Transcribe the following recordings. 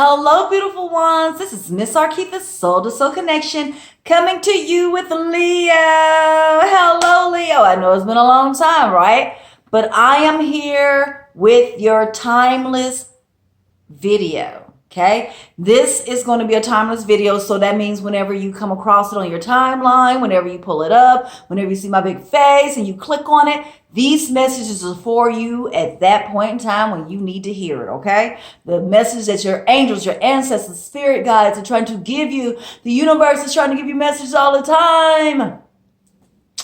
Hello, beautiful ones. This is Miss Arkeitha's Soul to Soul Connection coming to you with Leo. Hello, Leo. I know it's been a long time, right? But I am here with your timeless video. Okay, this is going to be a timeless video, so that means whenever you come across it on your timeline, whenever you pull it up, whenever you see my big face and you click on it, these messages are for you at that point in time when you need to hear it. Okay, the message that your angels, your ancestors, spirit guides are trying to give you, the universe is trying to give you messages all the time.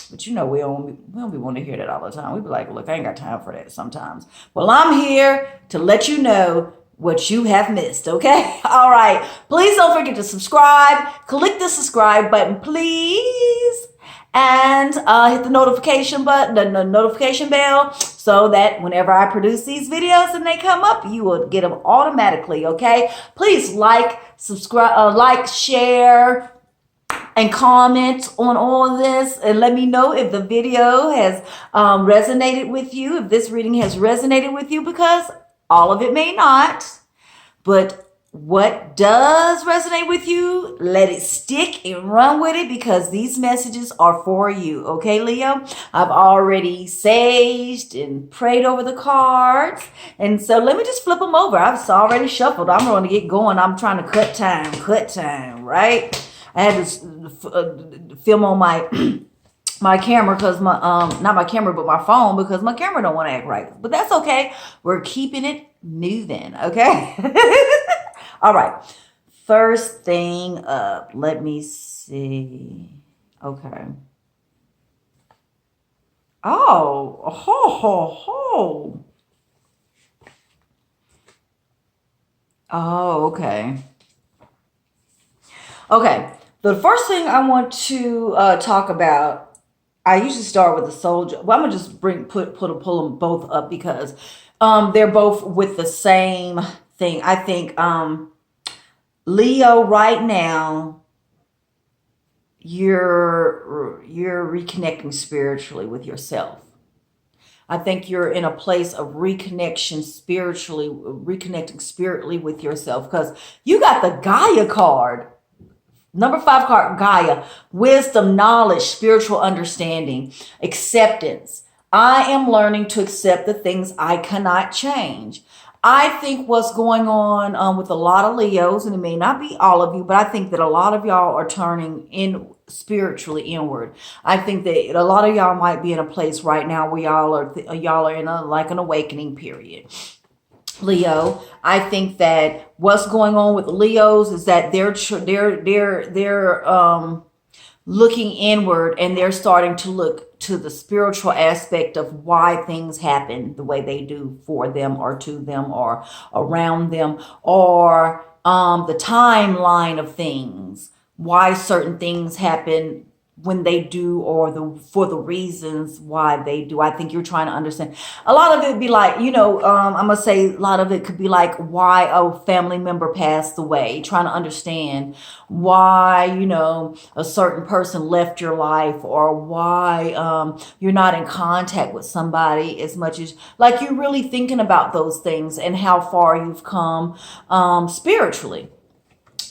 But you know, we don't be wanting to hear that all the time. We be like, look, I ain't got time for that sometimes. Well, I'm here to let you know what you have missed, okay? All right. Please don't forget to subscribe. Click the subscribe button, please. And hit the notification button, the notification bell, so that whenever I produce these videos and they come up, you will get them automatically, okay? Please like, subscribe, like, share, and comment on all of this, and let me know if the video has resonated with you, if this reading has resonated with you, because all of it may not, but what does resonate with you, let it stick and run with it, because these messages are for you. Okay, Leo? I've already saged and prayed over the cards, and so let me just flip them over. I've already shuffled. I'm going to get going. I'm trying to cut time, right? I had to film on my my camera, because my not my camera but my phone, because my camera don't want to act right, but that's okay. We're keeping it moving, okay? All right, first thing up, let me see. Okay. Oh, okay. The first thing I want to talk about, I usually start with the soldier. Well, I'm gonna just pull them both up, because they're both with the same thing. I think Leo, right now, you're reconnecting spiritually with yourself. I think you're in a place of reconnecting spiritually with yourself, because you got the Gaia card. Number 5 card, Gaia, wisdom, knowledge, spiritual understanding, acceptance. I am learning to accept the things I cannot change. I think what's going on with a lot of Leos, and it may not be all of you, but I think that a lot of y'all are turning in spiritually inward. I think that a lot of y'all might be in a place right now where y'all are in an awakening period. Leo, I think that what's going on with Leos is that they're looking inward, and they're starting to look to the spiritual aspect of why things happen the way they do for them or to them or around them, or the timeline of things, why certain things happen when they do, or for the reasons why they do. I think you're trying to understand. A lot of it be like, I'm gonna say a lot of it could be like why a family member passed away, trying to understand why, a certain person left your life, or why you're not in contact with somebody as much, as like you're really thinking about those things and how far you've come spiritually.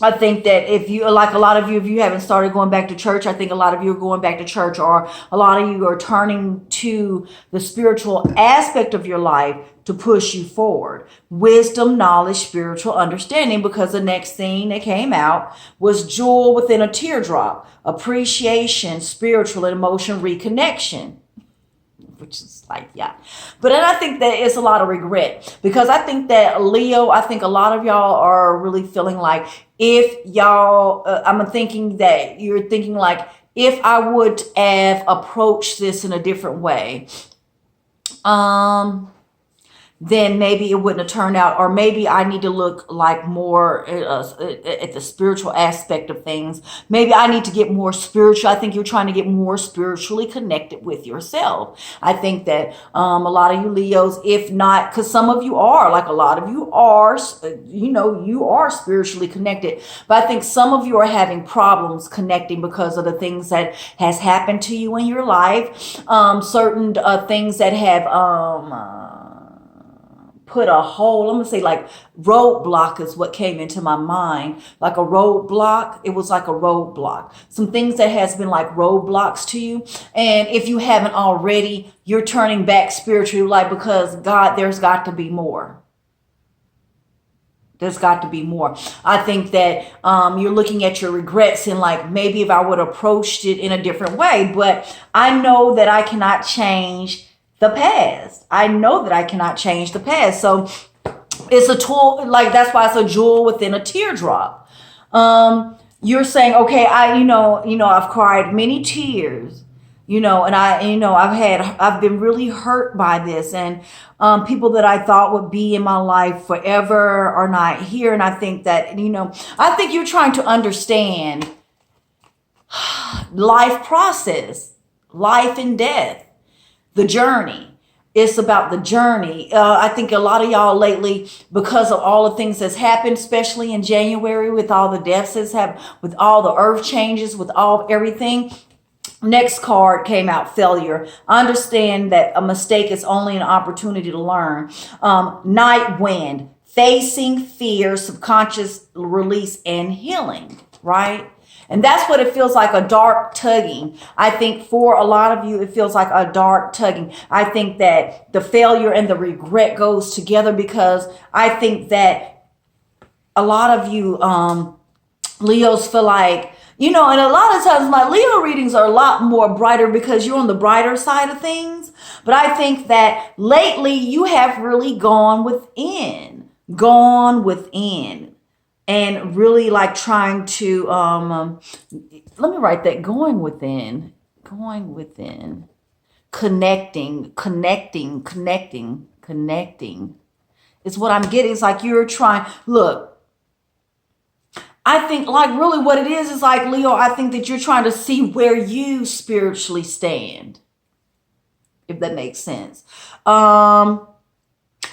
I think that if you, like a lot of you, if you haven't started going back to church, I think a lot of you are going back to church, or a lot of you are turning to the spiritual aspect of your life to push you forward. Wisdom, knowledge, spiritual understanding, because the next thing that came out was jewel within a teardrop, appreciation, spiritual and emotion reconnection. Which is like, yeah. But then I think that it's a lot of regret, because I think that Leo, I think a lot of y'all are really feeling like, if y'all, I'm thinking that you're thinking like, if I would have approached this in a different way, then maybe it wouldn't have turned out, or maybe I need to look like more at the spiritual aspect of things. Maybe I need to get more spiritual. I think you're trying to get more spiritually connected with yourself. I think that a lot of you Leos, if not, because some of you are, like a lot of you are, you are spiritually connected, but I think some of you are having problems connecting because of the things that has happened to you in your life, certain things that have put a whole, I'm gonna say like roadblock is what came into my mind. Like a roadblock. It was like a roadblock. Some things that has been like roadblocks to you. And if you haven't already, you're turning back spiritually, like, because God, there's got to be more. There's got to be more. I think that you're looking at your regrets and like, maybe if I would have approached it in a different way, but I know that I cannot change the past. I know that I cannot change the past. So it's a tool, like that's why it's a jewel within a teardrop. You're saying, okay, I've cried many tears, and I've been really hurt by this, and people that I thought would be in my life forever are not here. And I think that, I think you're trying to understand life process, life and death, the journey. It's about the journey. I think a lot of y'all lately, because of all the things that's happened, especially in January with all the deaths that's happened, with all the earth changes, with all everything. Next card came out, failure. Understand that a mistake is only an opportunity to learn. Night wind, facing fear, subconscious release, and healing, right? And that's what it feels like, a dark tugging. I think for a lot of you, it feels like a dark tugging. I think that the failure and the regret goes together, because I think that a lot of you, Leos, feel like, and a lot of times my Leo readings are a lot more brighter because you're on the brighter side of things. But I think that lately you have really gone within, and really like trying to, let me write that, going within, connecting is what I'm getting. It's like you're trying, look, I think like really what it is like, Leo, I think that you're trying to see where you spiritually stand, if that makes sense.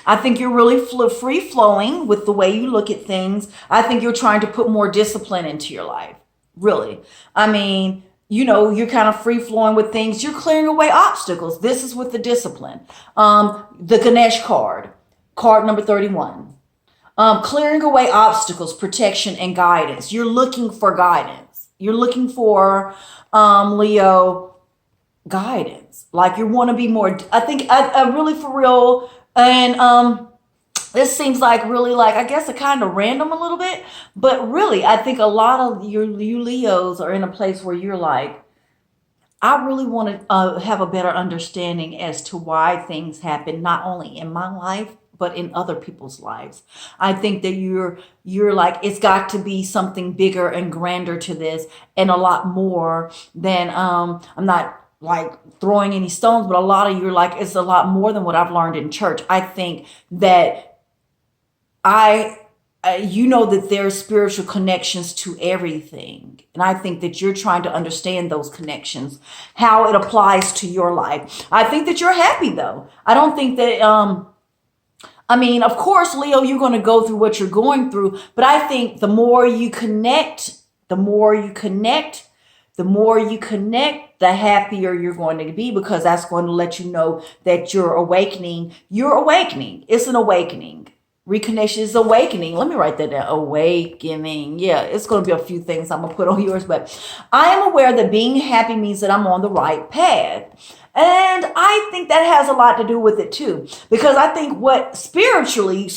I think you're really free flowing with the way you look at things. I think you're trying to put more discipline into your life. Really. I mean, you're kind of free flowing with things. You're clearing away obstacles. This is with the discipline. The Ganesh card number 31. Clearing away obstacles, protection, and guidance. You're looking for guidance. You're looking for, Leo, guidance. Like you want to be more, I think, I really for real. And this seems like really like, I guess, a kind of random a little bit. But really, I think a lot of you Leos are in a place where you're like, I really want to have a better understanding as to why things happen, not only in my life, but in other people's lives. I think that you're like, it's got to be something bigger and grander to this, and a lot more than, I'm not like throwing any stones, but a lot of you are like, it's a lot more than what I've learned in church. I think that that there's spiritual connections to everything. And I think that you're trying to understand those connections, how it applies to your life. I think that you're happy though. I don't think that, of course, Leo, you're going to go through what you're going through, but I think the more you connect, the happier you're going to be, because that's going to let you know that you're awakening. You're awakening. It's an awakening. Reconnection is awakening. Let me write that down. Awakening. Yeah, it's going to be a few things I'm going to put on yours, but I am aware that being happy means that I'm on the right path. And I think that has a lot to do with it too, because I think what spiritually,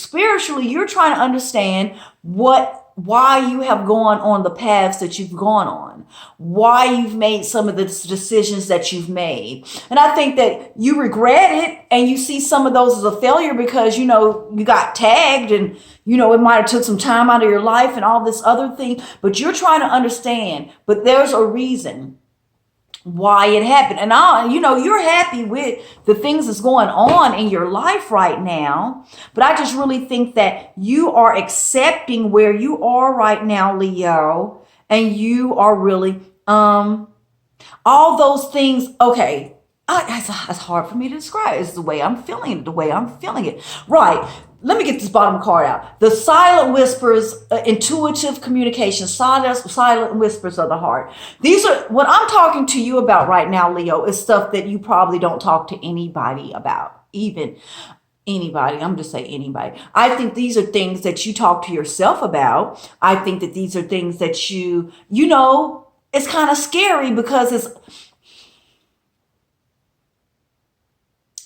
you're trying to understand why you have gone on the paths that you've gone on, why you've made some of the decisions that you've made. And I think that you regret it, and you see some of those as a failure because, you got tagged, and, it might have took some time out of your life and all this other thing, but you're trying to understand, but there's a reason why it happened. And you're happy with the things that's going on in your life right now. But I just really think that you are accepting where you are right now, Leo, and you are really, all those things. Okay. It's hard for me to describe. It's the way I'm feeling it. Right. Let me get this bottom card out. The silent whispers, intuitive communication, silent whispers of the heart. These are what I'm talking to you about right now, Leo, is stuff that you probably don't talk to anybody about, even. Anybody, I'm just saying anybody. I think these are things that you talk to yourself about. I think that these are things that it's kind of scary because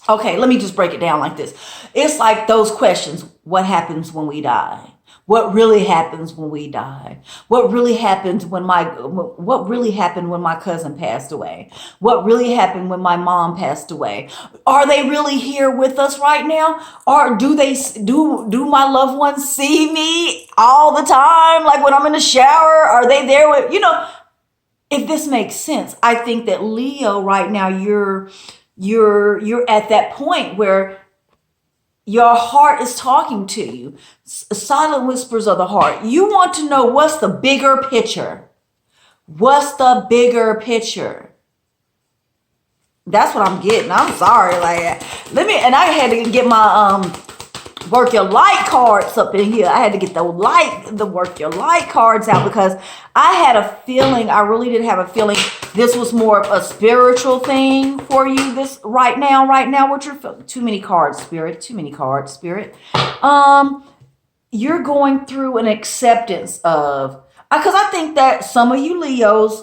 okay, let me just break it down like this. It's like those questions. What happens when we die? What really happens when we die? What really happened when my cousin passed away? What really happened when my mom passed away? Are they really here with us right now? Or do my loved ones see me all the time? Like when I'm in the shower, are they there with, if this makes sense? I think that Leo right now, you're at that point where your heart is talking to you. Silent whispers of the heart. You want to know what's the bigger picture. What's the bigger picture? That's what I'm getting. I'm sorry. And I had to get my work your light cards up in here. I had to get the work your light cards out because I had a feeling, I really did have a feeling this was more of a spiritual thing for you this right now, what you're feeling. Too many cards, Spirit. You're going through an acceptance of, because I think that some of you Leos,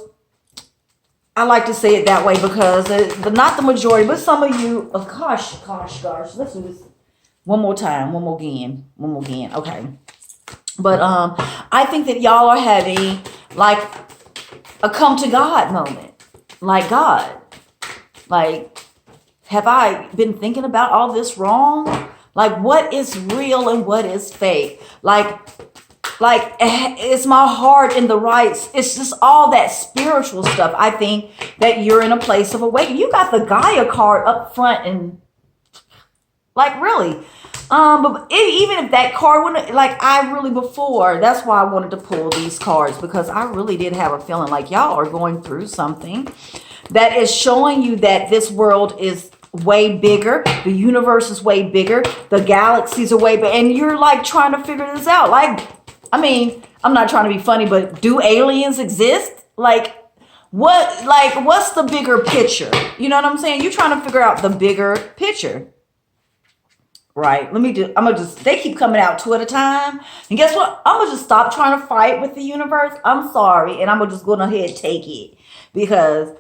I like to say it that way because not the majority, but some of you, gosh, let's do this. One more again. Okay. But I think that y'all are having like a come to God moment. Like, God, like, have I been thinking about all this wrong? Like, what is real and what is fake? Like, is my heart in the right? It's just all that spiritual stuff. I think that you're in a place of awakening. You got the Gaia card up front and like really. But even if that card wouldn't, that's why I wanted to pull these cards, because I really did have a feeling like y'all are going through something that is showing you that this world is way bigger. The universe is way bigger. The galaxies are way bigger. And you're like trying to figure this out. Like, I mean, I'm not trying to be funny, but do aliens exist? What's the bigger picture? You know what I'm saying? You're trying to figure out the bigger picture. Right. They keep coming out two at a time. And guess what? I'm going to just stop trying to fight with the universe. I'm sorry. And I'm going to just go ahead and take it. Because,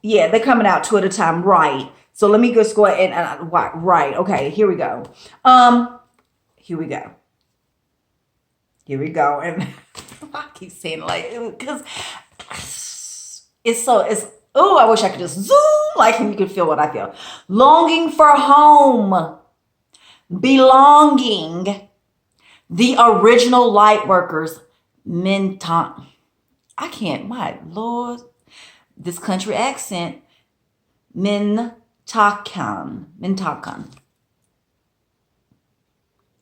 yeah, they're coming out two at a time. Right. So let me just go ahead and, right. Okay, here we go. Here we go. And I keep saying because I wish I could just zoom. Like you could feel what I feel. Longing for home. Belonging, the original light workers, Minton. I can't, my Lord, this country accent, Mintakan.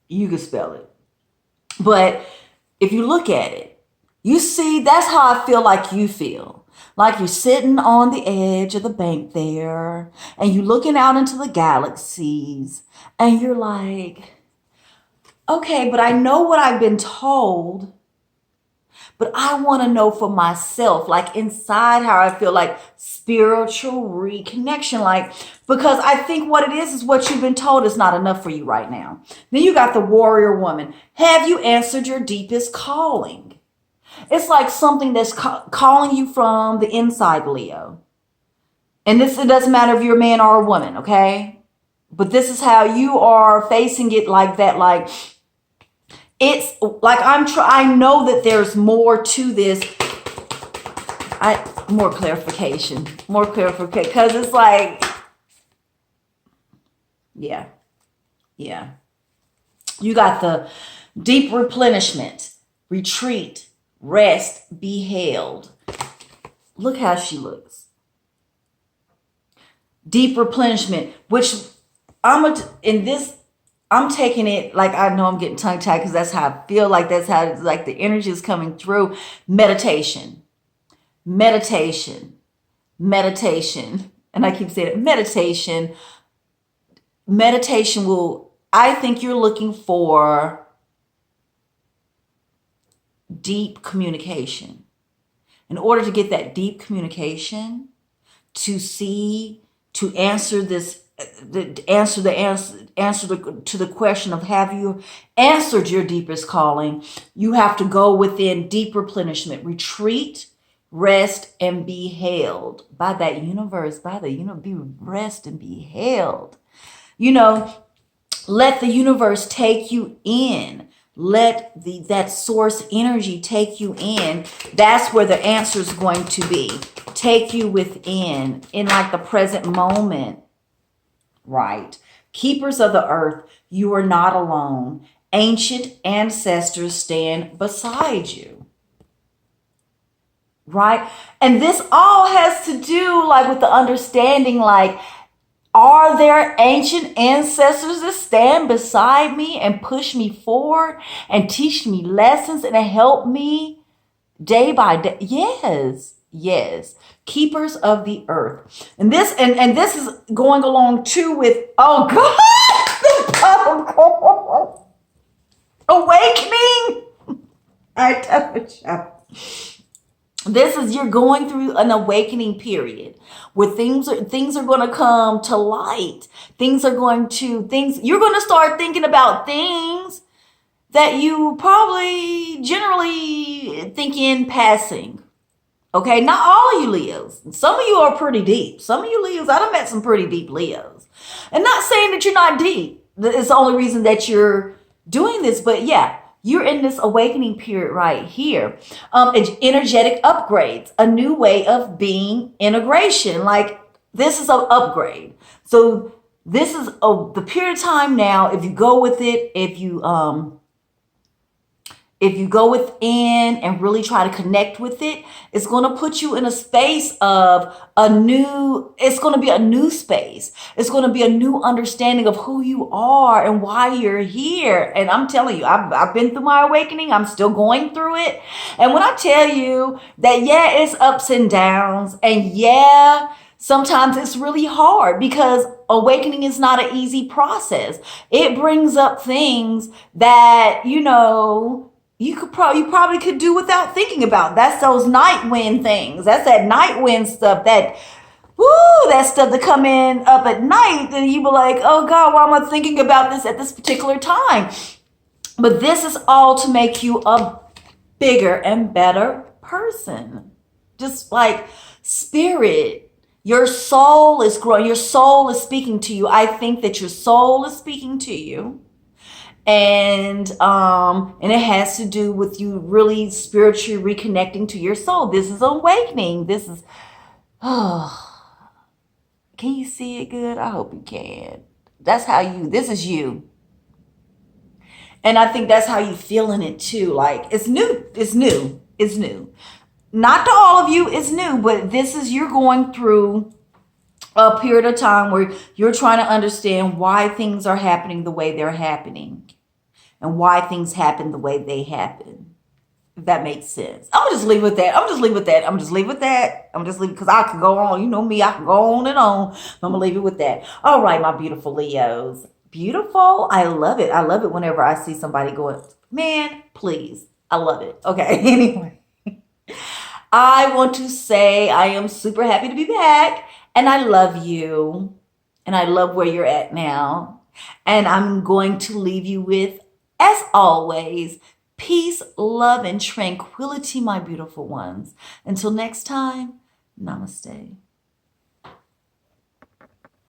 You can spell it. But if you look at it, you see, that's how I feel like you feel. Like you're sitting on the edge of the bank there and you're looking out into the galaxies and you're like, okay, but I know what I've been told, but I want to know for myself, like inside how I feel, like spiritual reconnection, because I think what it is what you've been told is not enough for you right now. Then you got the warrior woman. Have you answered your deepest calling? It's like something that's calling you from the inside, Leo. And it doesn't matter if you're a man or a woman, okay? But this is how you are facing it, like that. Like, it's like I know that there's more to this. More clarification. Because it's like, yeah. You got the deep replenishment, retreat, rest, be held. Look how she looks. Deep replenishment, which I'm taking it like, I know I'm getting tongue tied because that's how I feel, like that's how like the energy is coming through. Meditation. And I keep saying it, meditation I think you're looking for deep communication. In order to get that deep communication, to answer this to the question of, have you answered your deepest calling? You have to go within deep replenishment, retreat, rest, and be held by that universe, be rest and be held. Let the universe take you in. Let that source energy take you in. That's where the answer is going to be. Take you within, in like the present moment. Right. Keepers of the earth, you are not alone. Ancient ancestors stand beside you. Right? And this all has to do like with the understanding, like, are there ancient ancestors that stand beside me and push me forward and teach me lessons and help me day by day? Yes, yes. Keepers of the earth. And this is going along too with, oh God, awakening. I tell you. You're going through an awakening period where things are going to come to light. You're going to start thinking about things that you probably generally think in passing. Okay, not all of you Leos. Some of you are pretty deep. Some of you Leos, I done met some pretty deep Leos. And not saying that you're not deep. It's the only reason that you're doing this, but yeah. You're in this awakening period right here. Energetic upgrades, a new way of being, integration. Like, this is an upgrade. So this is the period of time now. If you go with it, if you go within and really try to connect with it, it's going to put you in a space of it's going to be a new space. It's going to be a new understanding of who you are and why you're here. And I'm telling you, I've been through my awakening. I'm still going through it. And when I tell you that, yeah, it's ups and downs, and yeah, sometimes it's really hard because awakening is not an easy process. It brings up things that, you probably could do without thinking about. That's those night wind things. That's that night wind stuff. That stuff that come in up at night, and you be like, oh God, why am I thinking about this at this particular time? But this is all to make you a bigger and better person. Just like spirit. Your soul is growing. Your soul is speaking to you. I think that your soul is speaking to you. And it has to do with you really spiritually reconnecting to your soul. This is awakening. This is, can you see it good? I hope you can. This is you. And I think that's how you feeling it too. Like, it's new. Not to all of you, it's new, but you're going through a period of time where you're trying to understand why things are happening the way they're happening and why things happen the way they happen. If that makes sense. I'm just leave with that. Because I can go on. You know me, I can go on and on. I'm going to leave it with that. All right, my beautiful Leos. Beautiful. I love it. I love it whenever I see somebody going, man, please. I love it. Okay, anyway. I want to say I am super happy to be back. And I love you. And I love where you're at now. And I'm going to leave you with, as always, peace, love, and tranquility, my beautiful ones. Until next time, namaste.